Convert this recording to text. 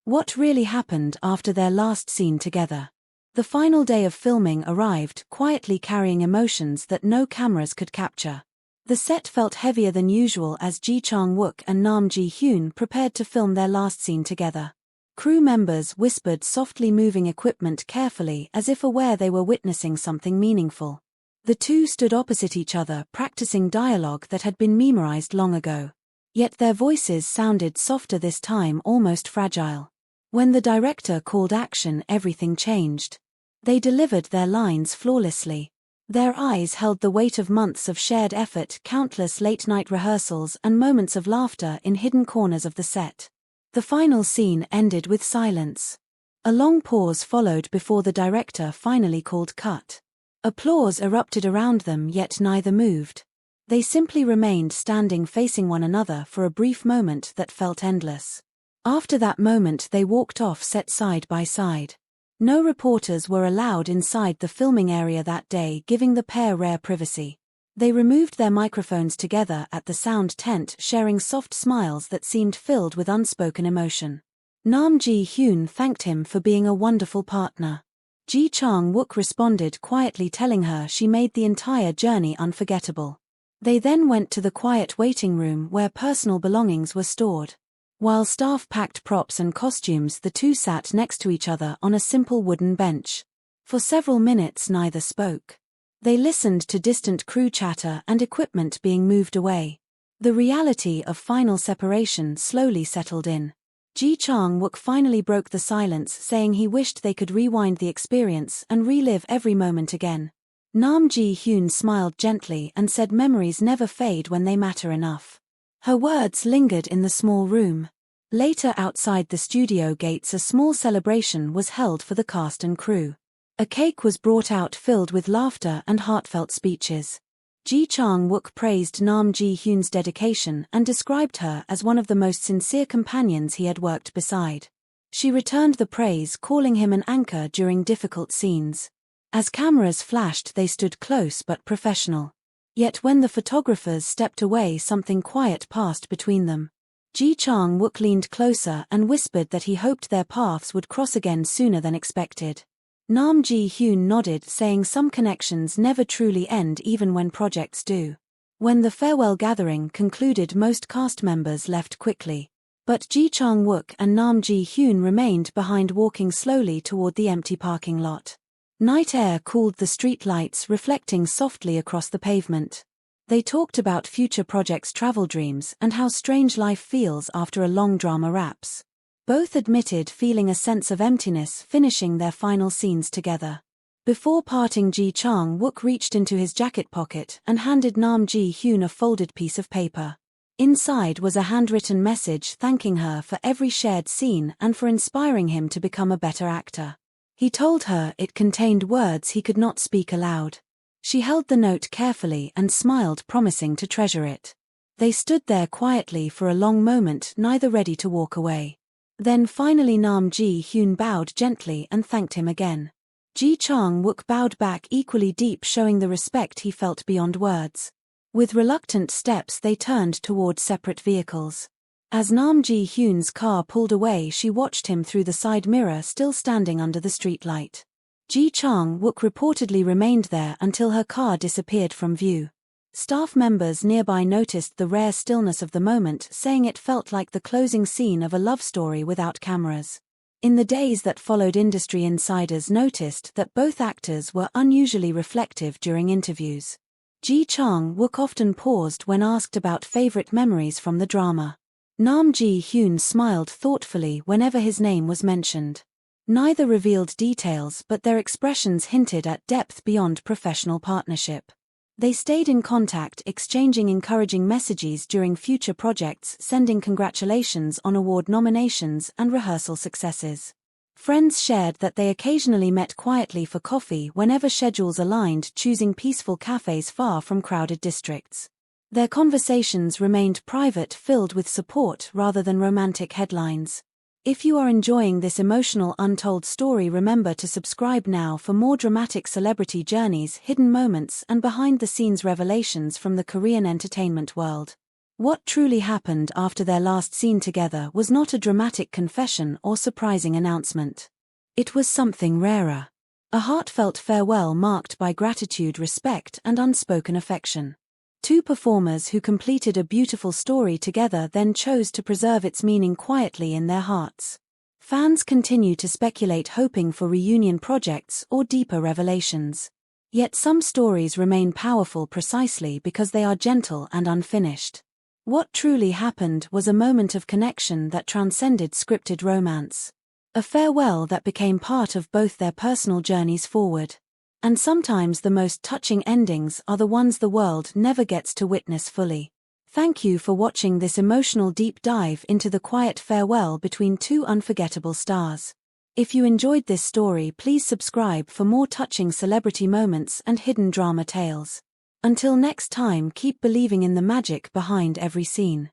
What really happened after their last scene together? The final day of filming arrived, quietly carrying emotions that no cameras could capture. The set felt heavier than usual as Chang, Wook and Hyun prepared to film their last scene together. Crew members whispered softly, moving equipment carefully as if aware they were witnessing something meaningful. The two stood opposite each other, practicing dialogue that had been memorized long ago. Yet their voices sounded softer this time, almost fragile. When the director called action, everything changed. They delivered their lines flawlessly. Their eyes held the weight of months of shared effort, countless late-night rehearsals and moments of laughter in hidden corners of the set. The final scene ended with silence. A long pause followed before the director finally called cut. Applause erupted around them, yet neither moved. They simply remained standing facing one another for a brief moment that felt endless. After that moment they walked off set side by side. No reporters were allowed inside the filming area that day, giving the pair rare privacy. They removed their microphones together at the sound tent, sharing soft smiles that seemed filled with unspoken emotion. Hyun thanked him for being a wonderful partner. Chang Wook responded quietly, telling her she made the entire journey unforgettable. They then went to the quiet waiting room where personal belongings were stored. While staff packed props and costumes, the two sat next to each other on a simple wooden bench. For several minutes neither spoke. They listened to distant crew chatter and equipment being moved away. The reality of final separation slowly settled in. Chang Wook finally broke the silence, saying he wished they could rewind the experience and relive every moment again. Hyun smiled gently and said memories never fade when they matter enough. Her words lingered in the small room. Later, outside the studio gates, a small celebration was held for the cast and crew. A cake was brought out filled with laughter and heartfelt speeches. Chang Wook praised Hyun's dedication and described her as one of the most sincere companions he had worked beside. She returned the praise, calling him an anchor during difficult scenes. As cameras flashed, they stood close but professional. Yet when the photographers stepped away, something quiet passed between them. Chang Wook leaned closer and whispered that he hoped their paths would cross again sooner than expected. Hyun nodded, saying some connections never truly end even when projects do. When the farewell gathering concluded, most cast members left quickly. But Chang Wook and Hyun remained behind, walking slowly toward the empty parking lot. Night air cooled the street lights, reflecting softly across the pavement. They talked about future projects, travel dreams, and how strange life feels after a long drama wraps. Both admitted feeling a sense of emptiness finishing their final scenes together. Before parting, Chang Wook reached into his jacket pocket and handed Hyun a folded piece of paper. Inside was a handwritten message thanking her for every shared scene and for inspiring him to become a better actor. He told her it contained words he could not speak aloud. She held the note carefully and smiled, promising to treasure it. They stood there quietly for a long moment, neither ready to walk away. Then finally Hyun bowed gently and thanked him again. Chang Wook bowed back equally deep, showing the respect he felt beyond words. With reluctant steps they turned toward separate vehicles. As Hyun's car pulled away, she watched him through the side mirror, still standing under the streetlight. Chang Wook reportedly remained there until her car disappeared from view. Staff members nearby noticed the rare stillness of the moment, saying it felt like the closing scene of a love story without cameras. In the days that followed, industry insiders noticed that both actors were unusually reflective during interviews. Chang Wook often paused when asked about favorite memories from the drama. Hyun smiled thoughtfully whenever his name was mentioned. Neither revealed details, but their expressions hinted at depth beyond professional partnership. They stayed in contact, exchanging encouraging messages during future projects, sending congratulations on award nominations and rehearsal successes. Friends shared that they occasionally met quietly for coffee whenever schedules aligned, choosing peaceful cafes far from crowded districts. Their conversations remained private, filled with support rather than romantic headlines. If you are enjoying this emotional untold story, remember to subscribe now for more dramatic celebrity journeys, hidden moments, and behind-the-scenes revelations from the Korean entertainment world. What truly happened after their last scene together was not a dramatic confession or surprising announcement. It was something rarer. A heartfelt farewell marked by gratitude, respect, and unspoken affection. Two performers who completed a beautiful story together then chose to preserve its meaning quietly in their hearts. Fans continue to speculate, hoping for reunion projects or deeper revelations. Yet some stories remain powerful precisely because they are gentle and unfinished. What truly happened was a moment of connection that transcended scripted romance. A farewell that became part of both their personal journeys forward. And sometimes the most touching endings are the ones the world never gets to witness fully. Thank you for watching this emotional deep dive into the quiet farewell between two unforgettable stars. If you enjoyed this story, please subscribe for more touching celebrity moments and hidden drama tales. Until next time, keep believing in the magic behind every scene.